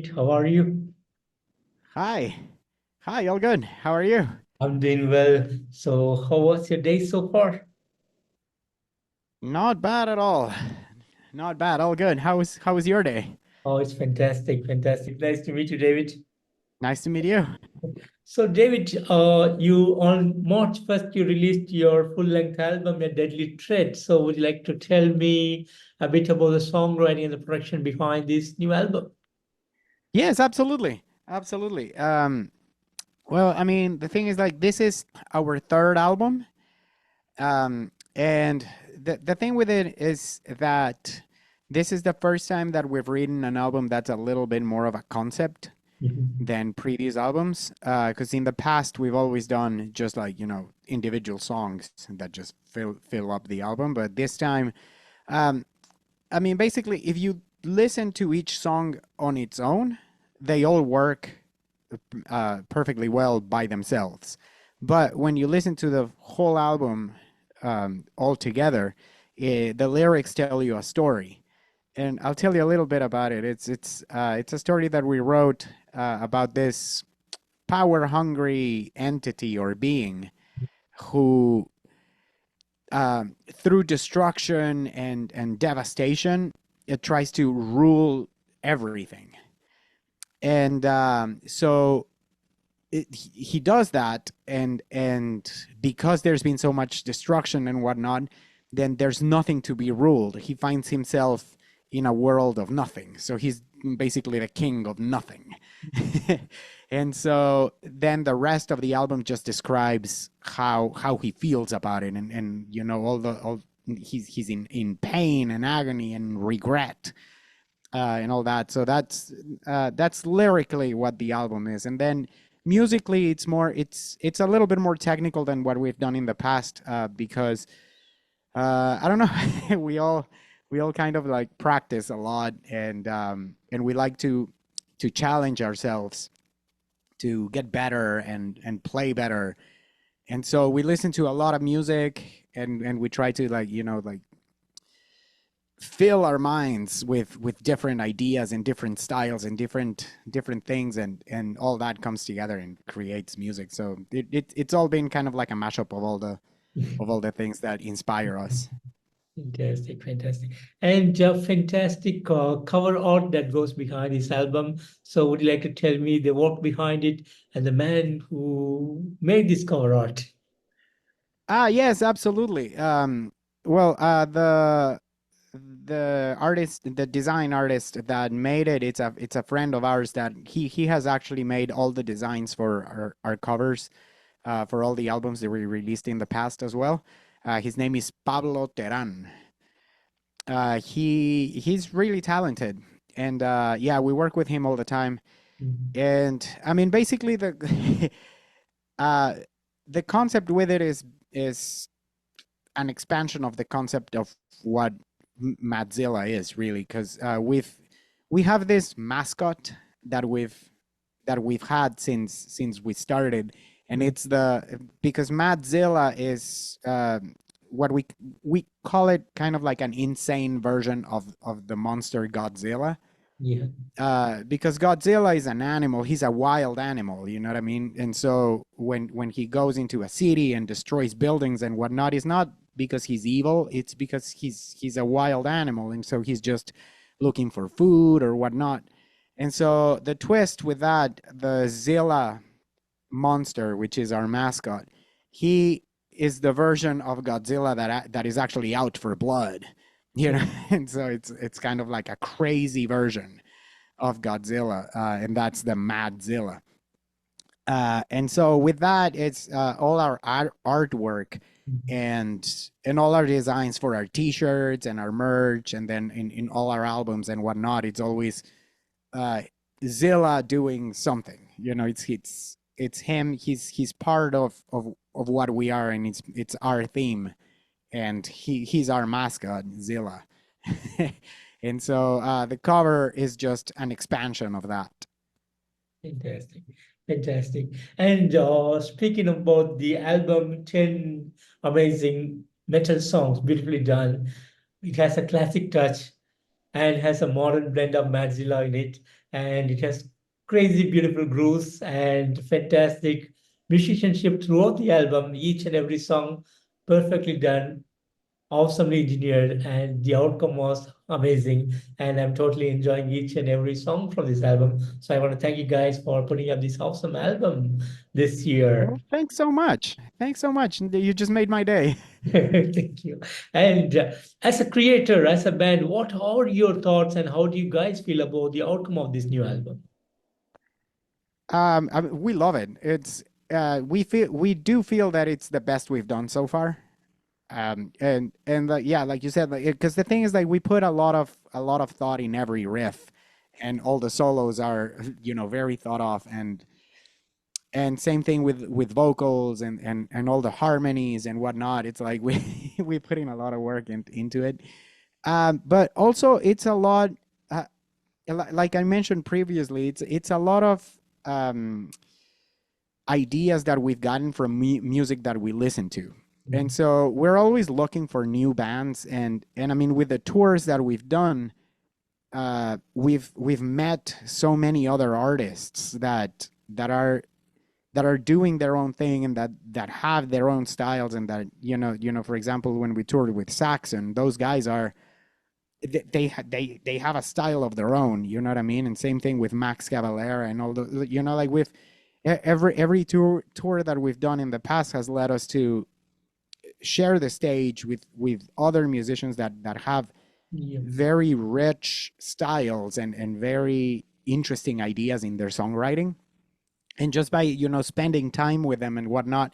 David. How are you? Hi. Hi, all good. How are you? I'm doing well. So, how was your day so far? Not bad at all. Not bad. All good. How was your day? Oh, it's fantastic, fantastic. Nice to meet you, David. Nice to meet you. So, David, you on March 1st you released your full-length album, A Deadly Threat. So, would you like to tell me a bit about the songwriting and the production behind this new album? Yes, absolutely. Absolutely. Well, I mean, the thing is like this is our third album. And the thing with it is that this is the first time that we've written an album that's a little bit more of a concept Mhm. than previous albums. Because in the past we've always done just like, individual songs that just fill up the album. But this time, um, I mean, basically, if you listen to each song on its own, they all work perfectly well by themselves. But when you listen to the whole album all together, the lyrics tell you a story. And I'll tell you a little bit about it. It's a story that we wrote about this power hungry entity or being who through destruction and devastation, it tries to rule everything. And so he does that, and because there's been so much destruction and whatnot, then there's nothing to be ruled. He finds himself in a world of nothing. So he's basically the king of nothing. And so then the rest of the album just describes how he feels about it, and all he's in pain and agony and regret, and all that. So that's lyrically what the album is. And then musically it's a little bit more technical than what we've done in the past, because I don't know. We all kind of like practice a lot, and we like to challenge ourselves to get better and play better. And so we listen to a lot of music, and we try to like like fill our minds with different ideas and different styles and different things, and all that comes together and creates music. So it's all been kind of like a mashup of all the things that inspire us. Fantastic, fantastic. And fantastic cover art that goes behind this album. So, would you like to tell me the work behind it and the man who made this cover art? Yes, absolutely. Well, the artist, the design artist that made it, it's a friend of ours that he has actually made all the designs for our covers, for all the albums that we released in the past as well. His name is Pablo Teran. He's really talented, and yeah, we work with him all the time. Mhm. And I mean, basically uh, the concept with it is an expansion of the concept of what Madzilla is really, because we have this mascot that we've had since we started, and it's the because Madzilla is what we call it kind of like an insane version of the monster Godzilla. Yeah. Because Godzilla is an animal, he's a wild animal, you know what I mean? And so when he goes into a city and destroys buildings and whatnot, it's not because he's evil, it's because he's a wild animal, and so he's just looking for food or whatnot. And so the twist with that, the Zilla monster, which is our mascot, he is the version of Godzilla that is actually out for blood, you know. And so it's kind of like a crazy version of Godzilla, and that's the Madzilla. And so with that, it's all our artwork and all our designs for our T-shirts and our merch, and then in all our albums and whatnot, it's always uh, Zilla doing something. It's him. He's part of what we are, and it's our theme, and he's our mascot, Zilla. And so the cover is just an expansion of that. Fantastic, fantastic. And speaking about the album, 10 amazing metal songs, beautifully done. It has a classic touch and has a modern blend of Madzilla in it. and it has crazy beautiful grooves and fantastic musicianship throughout the album. Each and every song perfectly done, awesomely engineered, and the outcome was amazing. And I'm totally enjoying each and every song from this album. So I want to thank you guys for putting up this awesome album this year. Well, thanks so much. Thanks so much. You just made my day. Thank you. And as a creator, as a band, what are your thoughts and how do you guys feel about the outcome of this new album? I mean, we love it. It's we do feel that it's the best we've done so far. And yeah, like you said, like, because the thing is, like, we put a lot of thought in every riff, and all the solos are very thought of, and same thing with vocals and all the harmonies and whatnot. It's like we put in a lot of work into it. But also it's a lot, uh, like I mentioned previously, it's a lot of um, ideas that we've gotten from music that we listen to. And so we're always looking for new bands, and I mean, with the tours that we've done, we've met so many other artists that are doing their own thing, and that have their own styles, and that for example, when we toured with Saxon, those guys are they have a style of their own, you know what I mean? And same thing with Max Cavalera and all the, like, with every tour that we've done in the past has led us to share the stage with other musicians that have Yeah. very rich styles and very interesting ideas in their songwriting. And just by spending time with them and whatnot,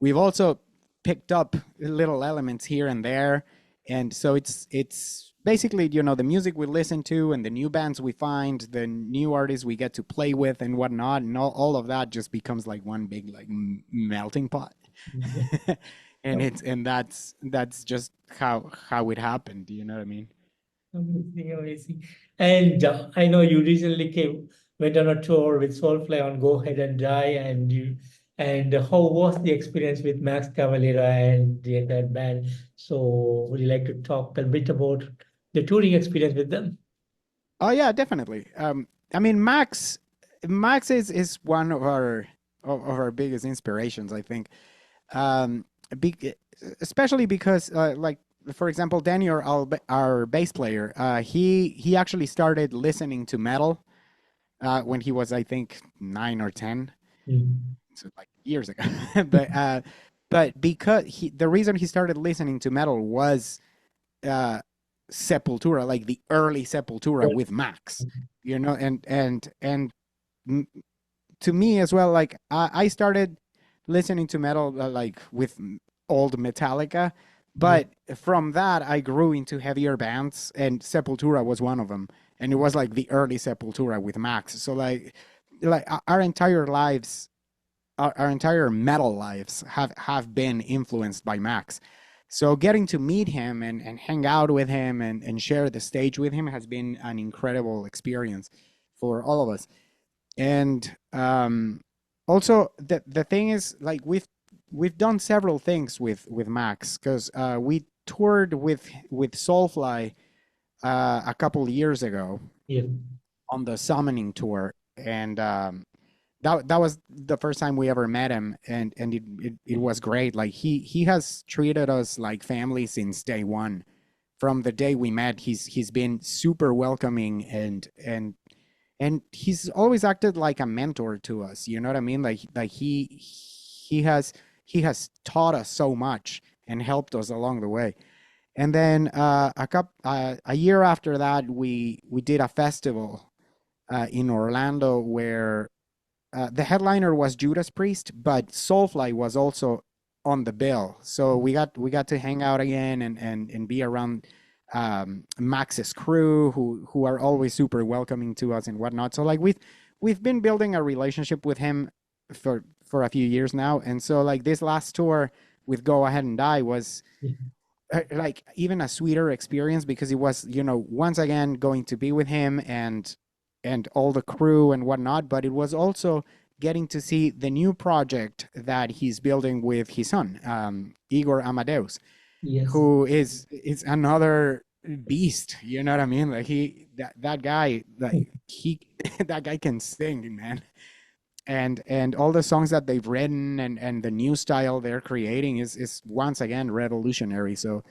we've also picked up little elements here and there. And so it's basically the music we listen to, and the new bands we find, the new artists we get to play with and whatnot, and all of that just becomes like one big, like, melting pot. And that's just how it happened, you know what I mean? Amazing, amazing. And I know you recently went on a tour with Soulfly on Go Ahead and Die, and how was the experience with Max Cavalera and the entire band? So would you like to talk a bit about the touring experience with them? Oh yeah, definitely. I mean, Max is one of our biggest inspirations, I think. Um, be, Especially because, like, for example, Daniel, our bass player, he actually started listening to metal when he was, I think, 9 or 10, Mm. so like years ago. But because the reason he started listening to metal was uh, Sepultura, like the early Sepultura with Max, and mm, to me as well, like, I started listening to metal, like, with old Metallica, Yeah. but from that I grew into heavier bands, and Sepultura was one of them, and it was like the early Sepultura with Max. So like our entire lives, our entire metal lives have been influenced by Max. So getting to meet him and hang out with him and share the stage with him has been an incredible experience for all of us. And also, the thing is, like, we've done several things with Max, because we toured with Soulfly a couple years ago Yeah. on the Summoning tour, and that was the first time we ever met him, and it was great. Like, he has treated us like family since day one. From the day we met, he's been super welcoming, and he's always acted like a mentor to us, you know what I mean? Like he has taught us so much and helped us along the way. And then a year after that, we did a festival in Orlando, where the headliner was Judas Priest, but Soulfly was also on the bill. So we got to hang out again and be around Max's crew, who are always super welcoming to us and whatnot. So, like, we've been building a relationship with him for a few years now, and so, like, this last tour with Go Ahead and Die was Yeah. like even a sweeter experience, because it was, once again going to be with him and all the crew and whatnot, but it was also getting to see the new project that he's building with his son, Igor Amadeus, Yes. who is another beast. You know what I mean? Like that guy, like he, that guy can sing, man. And all the songs that they've written and the new style they're creating is once again revolutionary. So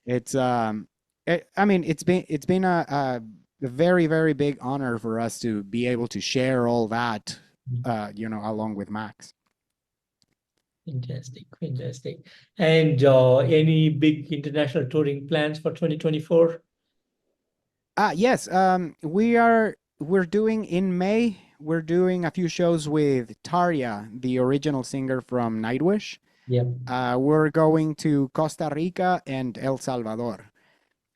it's I mean it's been a very very big honor for us to be able to share all that along with Max. Fantastic, fantastic. And any big international touring plans for 2024? Yes, we're doing in May. We're doing a few shows with Tarja, the original singer from Nightwish. Yeah, We're going to Costa Rica and El Salvador.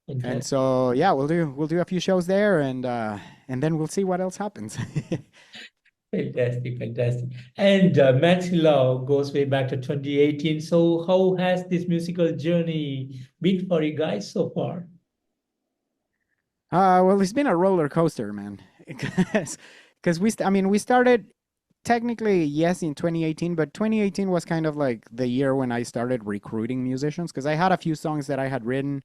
And fantastic, so yeah, we'll do a few shows there, and then we'll see what else happens. fantastic, fantastic. And Madzilla goes way back to 2018. So how has this musical journey been for you guys so far? Well, it's been a roller coaster, man. Because I mean, we started technically, yes, in 2018, but 2018 was kind of like the year when I started recruiting musicians because I had a few songs that I had written,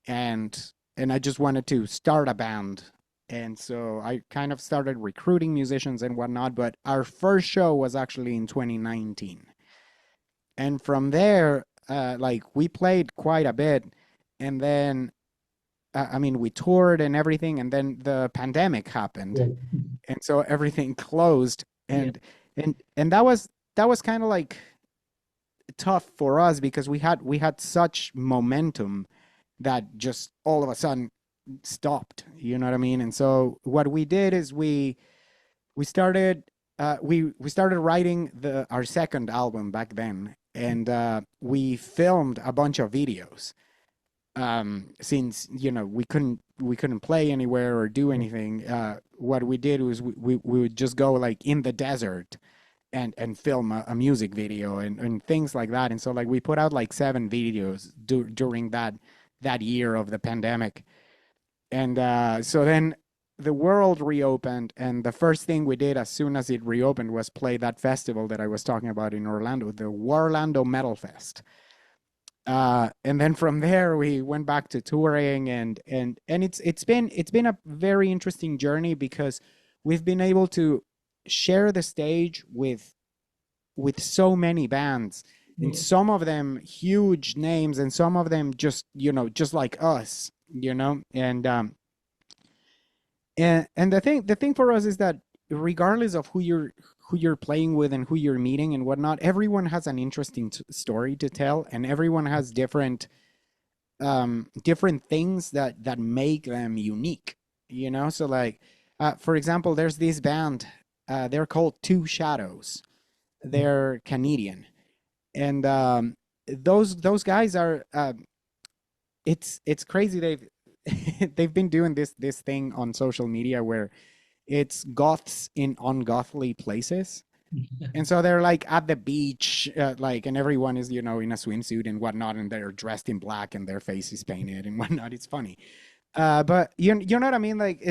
and I just wanted to start a band. And so I kind of started recruiting musicians and whatnot, but our first show was actually in 2019. And from there, like we played quite a bit, and then I mean, we toured and everything, and then the pandemic happened, Yeah, and so everything closed, yeah, and that was kind of like tough for us because we had such momentum that just all of a sudden stopped. You know what I mean? And so what we did is we started we started writing the our second album back then, and we filmed a bunch of videos since we couldn't play anywhere or do anything. What we did was we would just go like in the desert and film a music video and things like that. And so like we put out like 7 videos during that year of the pandemic. And so then the world reopened, and the first thing we did as soon as it reopened was play that festival that I was talking about in Orlando, the Warlando Metal Fest. And then from there we went back to touring, and it's been a very interesting journey because we've been able to share the stage with so many bands, and yeah, some of them huge names and some of them just like us, and the thing for us is that regardless of who you're playing with and who you're meeting and whatnot, everyone has an interesting story to tell, and everyone has different things that make them unique. So like, for example, there's this band. They're called Two Shadows. They're Canadian, and those guys are. It's crazy. They've been doing this thing on social media where it's goths in ungodly places. And so they're like at the beach, like, and everyone is, in a swimsuit and whatnot, and they're dressed in black and their face is painted and whatnot. It's funny. But you know what I mean? Like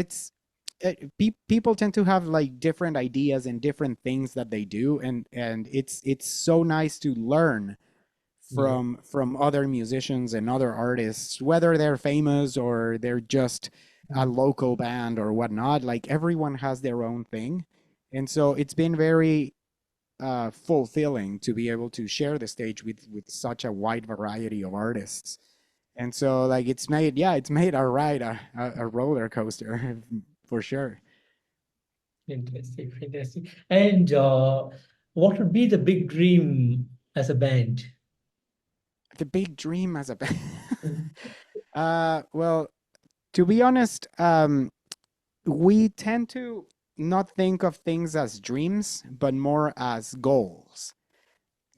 people tend to have like different ideas and different things that they do. And it's so nice to learn yeah, from other musicians and other artists, whether they're famous or they're just a local band or whatnot. Like everyone has their own thing, and so it's been very fulfilling to be able to share the stage with such a wide variety of artists. And so like it's made our ride a roller coaster for sure. fantastic, fantastic. And what would be the big dream as a band? The big dream as a band. Mm, Well, to be honest, we tend to not think of things as dreams, but more as goals.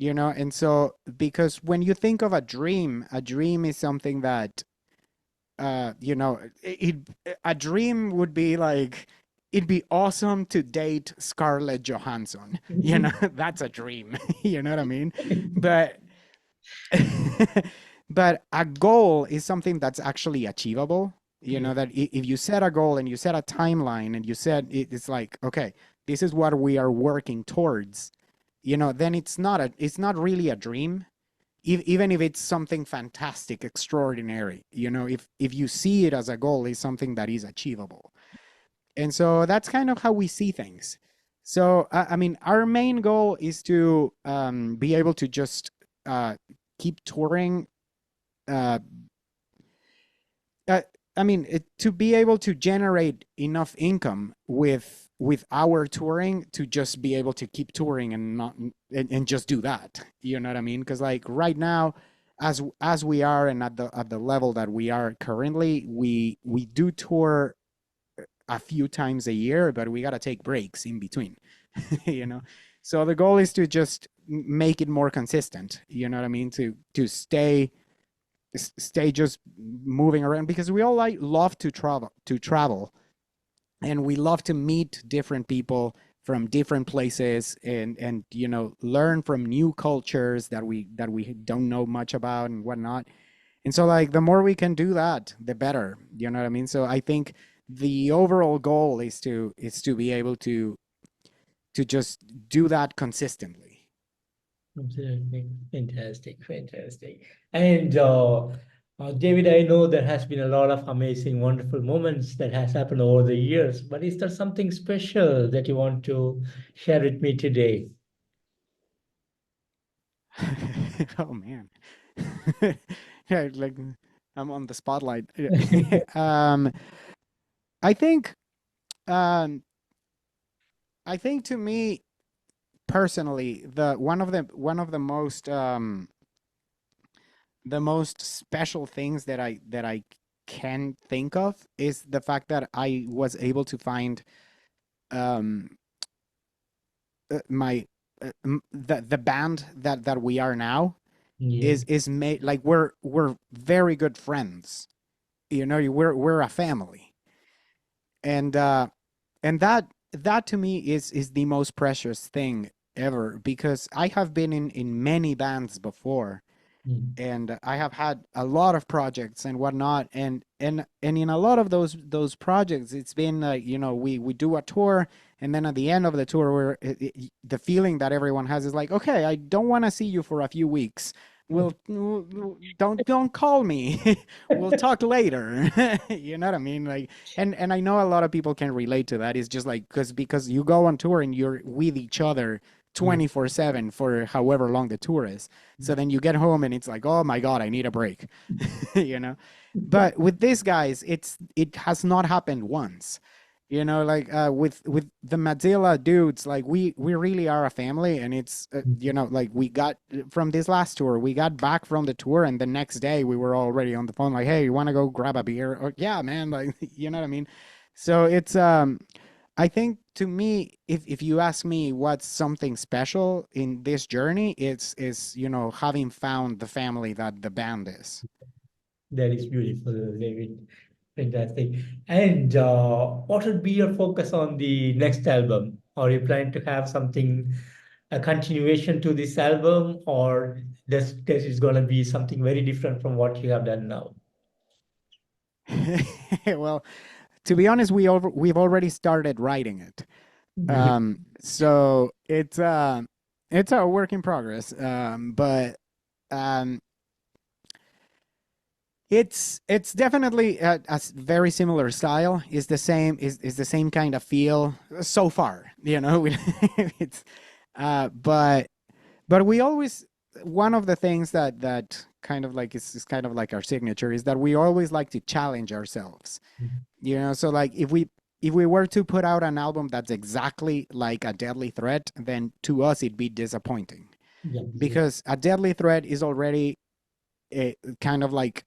And so because when you think of a dream is something that a dream would be like, it'd be awesome to date Scarlett Johansson. That's a dream. You know what I mean? But but a goal is something that's actually achievable. yeah, That if you set a goal and you set a timeline and you said it's like, okay, this is what we are working towards, then it's not really a dream. even if it's something fantastic, extraordinary, you know, if you see it as a goal, it's something that is achievable. And so that's kind of how we see things. So I mean, our main goal is to be able to just keep touring. Uh, uh, I mean, to be able to generate enough income with our touring to just be able to keep touring and not and just do that. You know what I mean? Because like right now, as we are and at the level that we are currently, we do tour a few times a year, but we got to take breaks in between, you know? So the goal is to just make it more consistent, you know what I mean? To stay just moving around because we all love to travel and we love to meet different people from different places and you know learn from new cultures that we don't know much about and whatnot. And so like the more we can do that, the better. You know what I mean? So I think the overall goal is to be able to just do that consistently. Absolutely. Fantastic, fantastic. And David, I know there has been a lot of amazing, wonderful moments that has happened over the years, but is there something special that you want to share with me today? Oh man. Yeah, like I'm on the spotlight. I think um I think to me personally the one of the most special things that I can think of is the fact that I was able to find um my the band that we are now Yeah. is made like we're very good friends. You know, we're a family. And that to me is the most precious thing ever because I have been in many bands before Mm. and I have had a lot of projects and whatnot, and in a lot of those projects, it's been like you know we do a tour, and then at the end of the tour, the feeling that everyone has is like, okay, I don't want to see you for a few weeks. Don't call me. We'll talk later. You know what I mean? Like, and I know a lot of people can relate to that. It's just like because you go on tour and you're with each other Yeah. 24/7 for however long the tour is. So then you get home and it's like, oh my God, I need a break, you know? But with these guys, it has not happened once. You know, like with the Madzilla dudes, like we really are a family, and it's you know like we got from this last tour, we got back from the tour, and the next day we were already on the phone, like, hey, you want to go grab a beer? Or yeah, man, like you know what I mean. So it's I think to me, if you ask me what's something special in this journey, it's is you know having found the family that the band is. That is beautiful, David. Fantastic. And what would be your focus on the next album? Are you planning to have something, a continuation to this album, or this is going to be something very different from what you have done now? Well, to be honest, we've already started writing it. Good. So it's a work in progress. But um, it's definitely very similar style. Is the same kind of feel so far. You know, it's but we always one of the things that kind of like is kind of like our signature is that we always like to challenge ourselves. You know, so like if we were to put out an album that's exactly like a Deadly Threat, then to us it'd be disappointing Yeah. because a Deadly Threat is already a, kind of like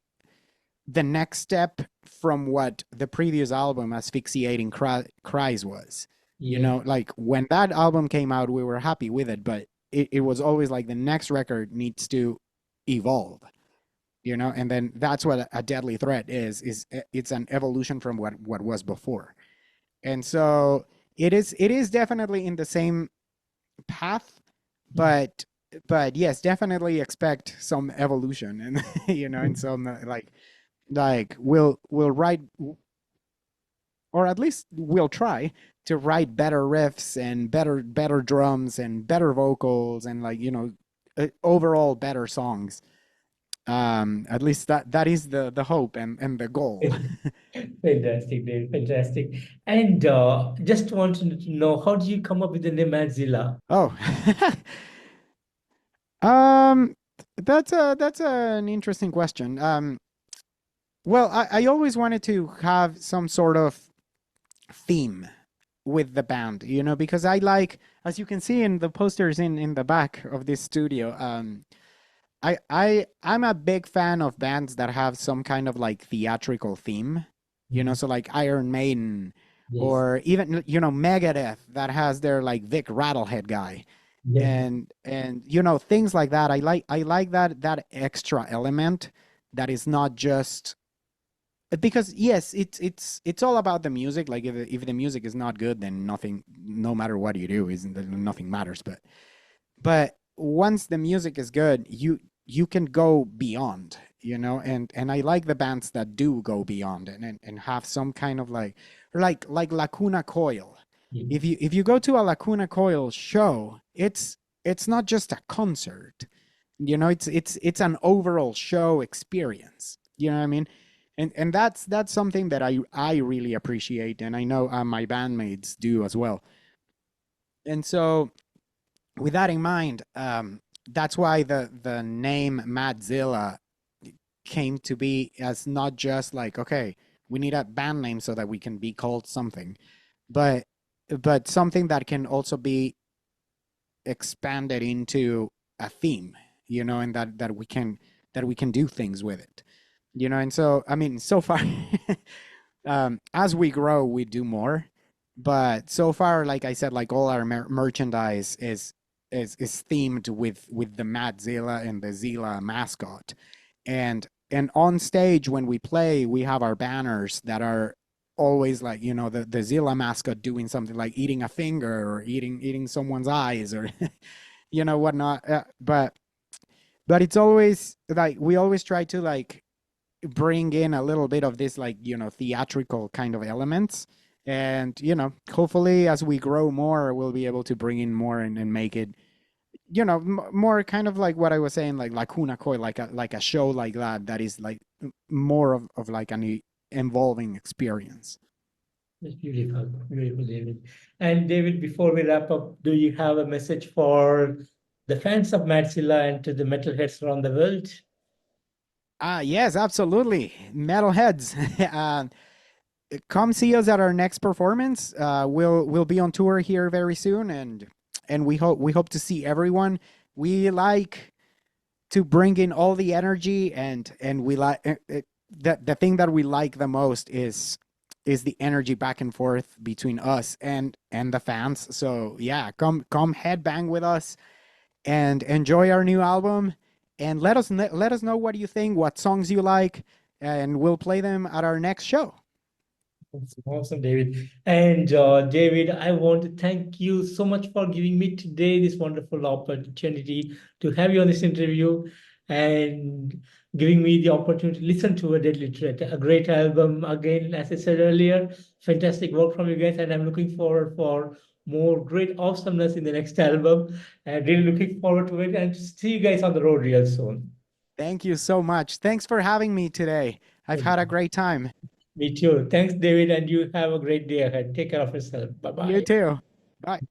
the next step from what the previous album, Asphyxiating Cries, was. You Yeah. know, like when that album came out, we were happy with it, but it was always like the next record needs to evolve, you know, and then that's what a Deadly Threat is it's an evolution from what was before. And so it is definitely in the same path, but yes, definitely expect some evolution and you know, and some like we'll write, or at least we'll try to write better riffs and better drums and better vocals and like you know overall better songs. At least that is the hope and the goal. Fantastic, Dave. Fantastic. And just wanted to know, how did you come up with the name Madzilla? Oh, um, that's an interesting question. Well, I always wanted to have some sort of theme with the band, you know, because I like, as you can see in the posters in the back of this studio, I'm a big fan of bands that have some kind of like theatrical theme, you know, Mhm. so like Iron Maiden Yes. or even, you know, Megadeth that has their like Vic Rattlehead guy Yeah. and you know, things like that. I like that extra element that is not just because yes, it's all about the music. Like if the music is not good, then nothing, no matter what you do, isn't nothing matters. But once the music is good, you can go beyond, you know. And I like the bands that do go beyond and have some kind of like Lacuna Coil. Mhm. If you go to a Lacuna Coil show, it's not just a concert, you know. It's an overall show experience, you know what I mean. And that's something that I really appreciate, and I know my bandmates do as well. And so with that in mind, that's why the name Madzilla came to be, as not just like, okay, we need a band name so that we can be called something, but something that can also be expanded into a theme, you know, and that we can do things with it, you know. And so I mean, so far, as we grow, we do more, but so far, like I said, like all our merchandise is themed with the Madzilla and the Zilla mascot. And on stage when we play, we have our banners that are always like, you know, the Zilla mascot doing something like eating a finger or eating someone's eyes or you know whatnot. But it's always like we always try to like bring in a little bit of this, like, you know, theatrical kind of elements. And you know, hopefully as we grow more, we'll be able to bring in more and make it, you know, more kind of like what I was saying, like Lacuna Coil, like a show like that is like more of like an involving experience. That's beautiful. Beautiful, David. And David, before we wrap up, do you have a message for the fans of Madzilla and to the metalheads around the world? Yes, absolutely, metalheads. Come see us at our next performance. We'll be on tour here very soon, and we hope to see everyone. We like to bring in all the energy, and we like the thing that we like the most is the energy back and forth between us and the fans. So yeah, come headbang with us and enjoy our new album, and let us know what you think, what songs you like, and we'll play them at our next show. Awesome, awesome, David. And David, I want to thank you so much for giving me today this wonderful opportunity to have you on this interview and giving me the opportunity to listen to a Deadly Threat, a great album. Again, as I said earlier, fantastic work from you guys, and I'm looking forward for more great awesomeness in the next album. And really looking forward to it and to see you guys on the road real soon. Thank you so much. Thanks for having me today. I've had a great time. Me too. Thanks, David, and you have a great day ahead. Take care of yourself. Bye You bye. too. Bye.